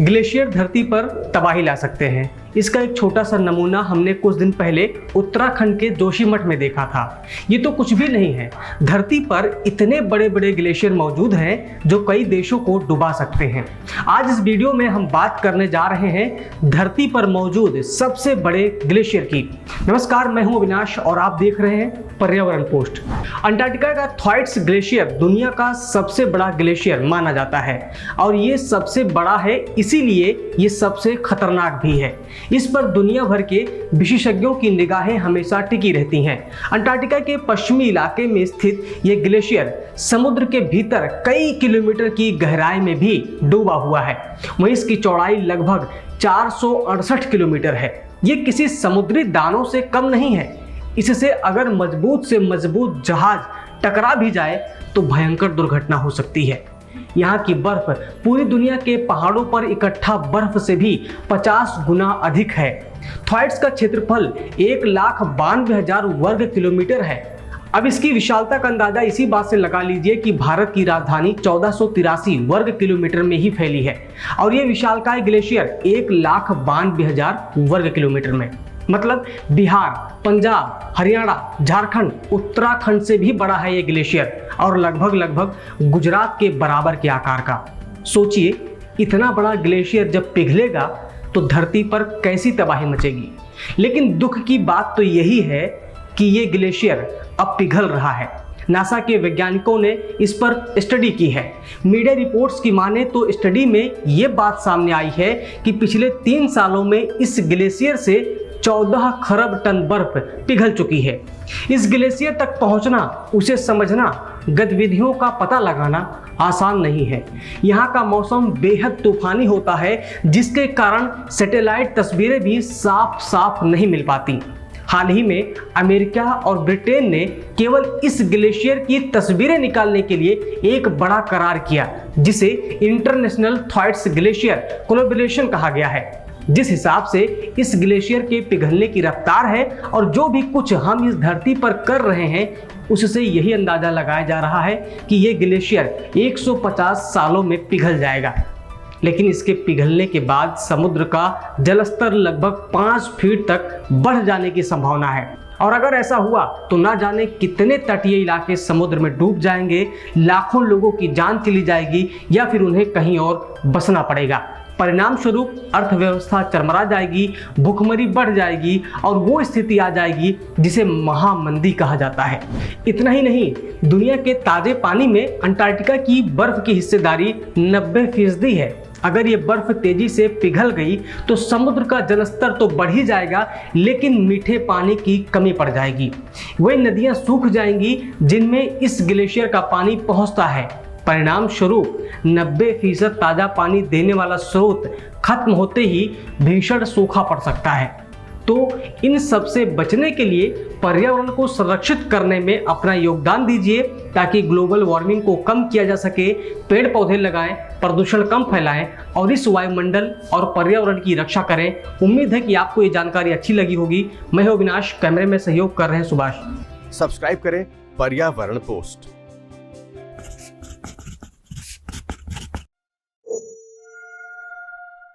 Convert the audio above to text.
Glacier धरती पर तबाही ला सकते हैं। इसका एक छोटा सा नमूना हमने कुछ दिन पहले उत्तराखंड के जोशीमठ में देखा था। ये तो कुछ भी नहीं है, धरती पर इतने बड़े बड़े ग्लेशियर मौजूद हैं जो कई देशों को डुबा सकते हैं। आज इस वीडियो में हम बात करने जा रहे हैं धरती पर मौजूद सबसे बड़े ग्लेशियर की। नमस्कार, मैं हूं अविनाश और आप देख रहे हैं पर्यावरण पोस्ट। अंटार्कटिका का थ्वाइट्स ग्लेशियर दुनिया का सबसे बड़ा ग्लेशियर माना जाता है और ये सबसे बड़ा है, इसीलिए ये सबसे खतरनाक भी है। इस पर दुनिया भर के विशेषज्ञों की निगाहें हमेशा टिकी रहती हैं। अंटार्कटिका के पश्चिमी इलाके में स्थित ये ग्लेशियर समुद्र के भीतर कई किलोमीटर की गहराई में भी डूबा हुआ है। वहीं इसकी चौड़ाई लगभग 468 किलोमीटर है। ये किसी समुद्री दानों से कम नहीं है। इससे अगर मजबूत से मजबूत जहाज टकरा भी जाए तो भयंकर दुर्घटना हो सकती है। यहाँ की बर्फ पूरी दुनिया के पहाड़ों पर इकट्ठा बर्फ से भी 50 गुना अधिक है। थ्वाइट्स का क्षेत्रफल 1,92,000 वर्ग किलोमीटर है। अब इसकी विशालता का अंदाजा इसी बात से लगा लीजिए कि भारत की राजधानी 1483 वर्ग किलोमीटर में ही फैली है और ये विशालकाय ग्लेशियर 1,92,000 वर्ग किलोमीटर में, मतलब बिहार, पंजाब, हरियाणा, झारखंड, उत्तराखंड से भी बड़ा है ये ग्लेशियर और लगभग गुजरात के बराबर के आकार का। सोचिए, इतना बड़ा ग्लेशियर जब पिघलेगा तो धरती पर कैसी तबाही मचेगी। लेकिन दुख की बात तो यही है कि ये ग्लेशियर अब पिघल रहा है। नासा के वैज्ञानिकों ने इस पर स्टडी की है। मीडिया रिपोर्ट्स की माने तो स्टडी में ये बात सामने आई है कि पिछले 3 सालों में इस ग्लेशियर से 14 खरब टन बर्फ पिघल चुकी है। इस ग्लेशियर तक पहुंचना, उसे समझना, गतिविधियों का पता लगाना आसान नहीं है। यहाँ का मौसम बेहद तूफानी होता है जिसके कारण सैटेलाइट तस्वीरें भी साफ नहीं मिल पाती। हाल ही में अमेरिका और ब्रिटेन ने केवल इस ग्लेशियर की तस्वीरें निकालने के लिए एक बड़ा करार किया जिसे इंटरनेशनल थ्वाइट्स ग्लेशियर कोलैबोरेशन कहा गया है। जिस हिसाब से इस ग्लेशियर के पिघलने की रफ्तार है और जो भी कुछ हम इस धरती पर कर रहे हैं, उससे यही अंदाजा लगाया जा रहा है कि ये ग्लेशियर 150 सालों में पिघल जाएगा। लेकिन इसके पिघलने के बाद समुद्र का जलस्तर लगभग 5 फीट तक बढ़ जाने की संभावना है और अगर ऐसा हुआ तो ना जाने कितने तटीय इलाके समुद्र में डूब जाएंगे, लाखों लोगों की जान चली जाएगी या फिर उन्हें कहीं और बसना पड़ेगा। परिणाम स्वरूप अर्थव्यवस्था चरमरा जाएगी, भूखमरी बढ़ जाएगी और वो स्थिति आ जाएगी जिसे महामंदी कहा जाता है। इतना ही नहीं, दुनिया के ताजे पानी में अंटार्कटिका की बर्फ की हिस्सेदारी 90% है। अगर ये बर्फ तेजी से पिघल गई तो समुद्र का जलस्तर तो बढ़ ही जाएगा, लेकिन मीठे पानी की कमी पड़ जाएगी। वही नदियां सूख जाएंगी जिनमें इस ग्लेशियर का पानी पहुंचता है। परिणाम स्वरूप 90% ताजा पानी देने वाला स्रोत खत्म होते ही भीषण सूखा पड़ सकता है। तो इन सब से बचने के लिए पर्यावरण को संरक्षित करने में अपना योगदान दीजिए ताकि ग्लोबल वार्मिंग को कम किया जा सके। पेड़ पौधे लगाएं, प्रदूषण कम फैलाएं और इस वायुमंडल और पर्यावरण की रक्षा करें। उम्मीद है कि आपको ये जानकारी अच्छी लगी होगी। मैं हूं अविनाश, कैमरे में सहयोग कर रहे हैं सुभाष। सब्सक्राइब करें पर्यावरण पोस्ट।